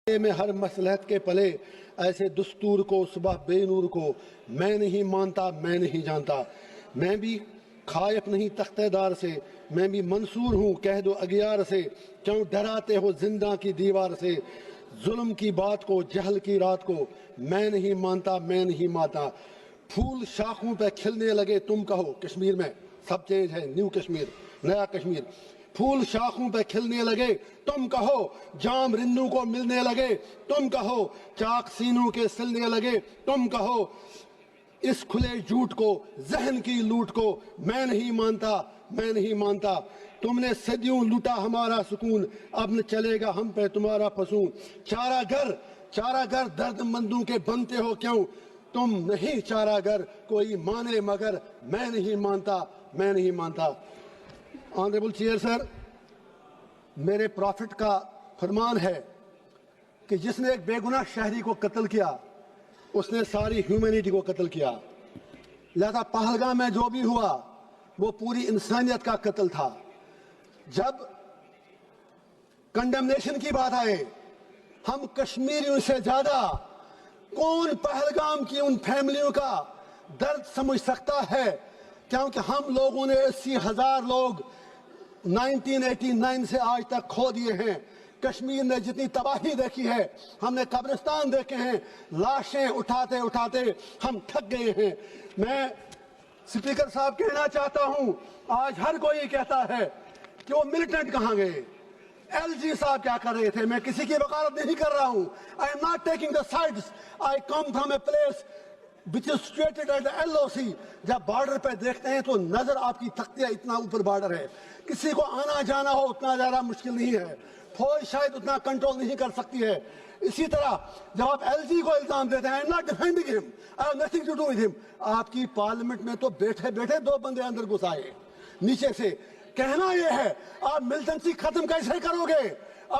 میں ہر مصلحت کے پلے ایسے دستور کو صبح بے نور کو میں نہیں مانتا میں نہیں جانتا. میں بھی خائف نہیں تختہ دار سے, میں بھی منصور ہوں کہہ دو اگیار سے. کیوں ڈراتے ہو زندہ کی دیوار سے, ظلم کی بات کو جہل کی رات کو میں نہیں مانتا میں نہیں مانتا. پھول شاخوں پہ کھلنے لگے تم کہو, کشمیر میں سب چینج ہے, نیو کشمیر, نیا کشمیر. پھول شاخوں پہ کھلنے لگے تم کہو, جام رنو کو ملنے لگے تم کہو, چاک سینوں کے سلنے لگے تم کہو. اس کھلے جھوٹ کو ذہن کی لوٹ کو میں نہیں مانتا میں نہیں مانتا. تم نے صدیوں لوٹا ہمارا سکون, اب نہ چلے گا ہم پہ تمہارا فسون. چارہ گر درد مندوں کے بنتے ہو کیوں, تم نہیں چارہ گر کوئی مانے مگر میں نہیں مانتا میں نہیں مانتا. آنریبل چیئر سر, میرے پروفٹ کا فرمان ہے کہ جس نے ایک بے گناہ شہری کو قتل کیا اس نے ساری ہیومینٹی کو قتل کیا. لہذا پہلگام میں جو بھی ہوا وہ پوری انسانیت کا قتل تھا. جب کنڈمنیشن کی بات آئے, ہم کشمیریوں سے زیادہ کون پہلگام کی ان فیملیوں کا درد سمجھ سکتا ہے, کیونکہ ہم لوگوں نے 80,000 لوگ 1989 سے آج تک کھو دیے ہیں. کشمیر نے جتنی تباہی دیکھی ہے, ہم نے قبرستان دیکھے ہیں, لاشیں اٹھاتے اٹھاتے ہم تھک گئے ہیں. میں سپیکر صاحب کہنا چاہتا ہوں, آج ہر کوئی کہتا ہے کہ وہ ملیٹنٹ کہاں گئے, ایل جی صاحب کیا کر رہے تھے. میں کسی کی وکالت نہیں کر رہا ہوں. I am not taking the sides. I come from a place which is situated at the LOC. جب بارڈر پہ دیکھتے ہیں تو نظر آپ کی تختیاں اتنا اوپر بارڈر ہے, کسی کو آنا جانا ہو اتنا زیادہ مشکل نہیں ہے, فوج شاید اتنا کنٹرول نہیں کر سکتی ہے. اسی طرح جب آپ ایل جی کو الزام دیتے ہیں, I am not defending him, I have nothing to do with him. آپ کی پارلیمنٹ میں تو بیٹھے بیٹھے 2 بندے اندر گھس آئے نیچے سے. کہنا یہ ہے, آپ ملٹنسی ختم کیسے کرو گے,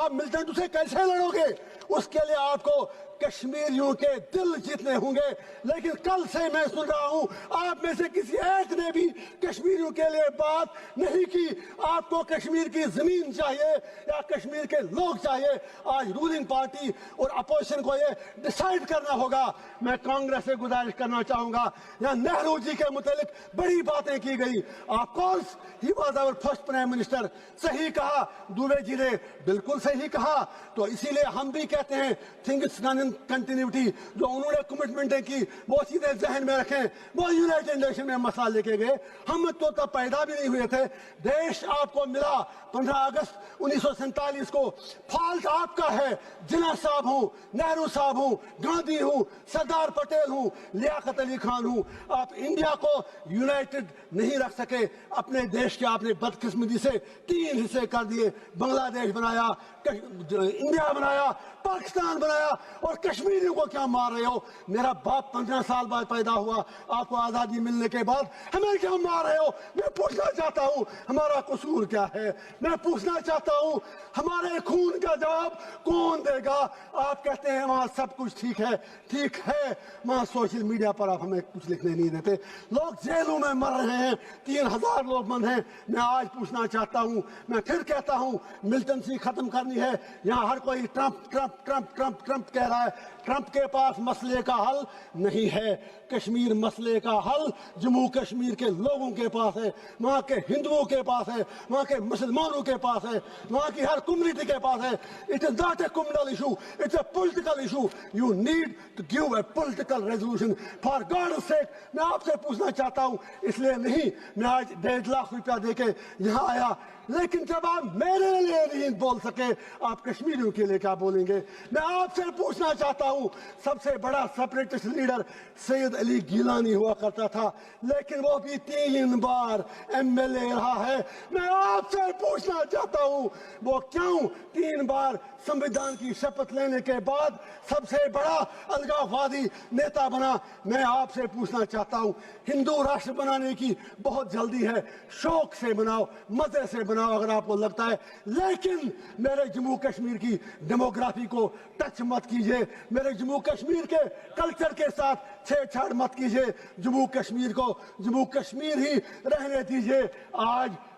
آپ ملٹنٹ سے کیسے لڑو گے, اس کے لیے آپ کو کشمیریوں کے دل جیتنے ہوں گے. لیکن کل سے میں سن رہا ہوں آپ میں سے کسی ایک نے بھی کشمیریوں کے لیے بات نہیں کی. آپ کو کشمیر کی زمین چاہیے یا کشمیر کے لوگ چاہیے. آج رولنگ پارٹی اور اپوزیشن کو یہ ڈیسائیڈ کرنا ہوگا. میں کانگریس سے گزارش کرنا چاہوں گا, یا نہرو جی کے متعلق بڑی باتیں کی گئی. Of course he was our first prime minister, صحیح کہا دوبے جی نے, بالکل صحیح کہا. تو اسی لیے ہم بھی کہتے ہیں تھنگس ڈن ان کنٹینیوٹی. جو انہوں نے کمٹمنٹیں کی وہ سیدھے ذہن میں رکھیں. وہ یونائٹڈ نیشن میں مسئلہ لے کے گئے, ہم تو تب پیدا بھی نہیں ہوئے تھے. دیش آپ کو ملا 15 اگست 1947 کو. فالٹ آپ کا ہے. جناح صاحب ہوں, نہرو صاحب ہوں, گاندھی ہوں, سردار پٹیل ہوں, لیاقت علی خان ہوں, آپ انڈیا کو یونائٹڈ نہیں رکھ سکے. اپنے دیش کے آپ نے بدقسمتی سے 3 حصے کر دیے. بنگلہ دیش بنایا, انڈیا بنایا, پاکستان بنایا, اور کشمیریوں کو کیا مار رہے ہو. میرا باپ 15 سال بعد پیدا ہوا, آپ کو آزادی ملنے کے بعد ہمیں کیا مار رہے ہو. میں پوچھنا چاہتا ہوں ہمارا قصور کیا ہے. میں پوچھنا چاہتا ہوں ہمارے خون کا جواب کون دے گا. آپ کہتے ہیں وہاں سب کچھ ٹھیک ہے. ٹھیک ہے, وہاں سوشل میڈیا پر آپ ہمیں کچھ لکھنے نہیں دیتے. لوگ جیلوں میں مر رہے ہیں, 3,000 لوگ بند ہیں. میں آج پوچھنا چاہتا ہوں, میں پھر کہتا ہوں ملٹنسی ختم کرنی ہے. یہاں ہر کوئی Trump Trump Trump Trump Trump کہہ رہا ہے. ٹرمپ کے پاس مسئلے کا حل نہیں ہے. کشمیر مسئلے کا حل جموں کشمیر کے لوگوں کے پاس ہے, وہاں کے ہندوؤں کے پاس ہے, وہاں کے مسلمانوں کے پاس ہے, وہاں کی ہر کمیونٹی کے پاس ہے. It is not a communal issue, it's a political issue. You need to give a political resolution. For God's sake, میں آپ سے پوچھنا چاہتا ہوں, اس لیے نہیں میں آج 1.5 لاکھ روپیہ دے کے یہاں آیا, لیکن جب آپ میرے لیے نہیں بول سکے آپ کشمیریوں کے لیے کیا بولیں گے. میں آپ سے پوچھنا چاہتا ہوں, سب سے بڑا سپریٹسٹ لیڈر سید علی گیلانی ہوا کرتا تھا, لیکن وہ بھی 3 بار MLA رہا ہے. میں آپ سے پوچھنا چاہتا ہوں وہ کیوں 3 بار سمویدھان کی شپت لینے کے بعد سب سے بڑا الگاووادی نیتا بنا. میں آپ سے پوچھنا چاہتا ہوں, ہندو راشٹر بنانے کی بہت جلدی ہے, شوق سے بناؤ, مزے سے بناؤ اگر آپ کو لگتا ہے, لیکن میرے جموں کشمیر کی ڈیموگرافی کو ٹچ مت کیجئے. میرے جموں کشمیر کے کلچر کے ساتھ چھیڑ چھاڑ مت کیجئے. جموں کشمیر کو جموں کشمیر ہی رہنے دیجئے. آج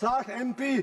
60 MP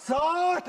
60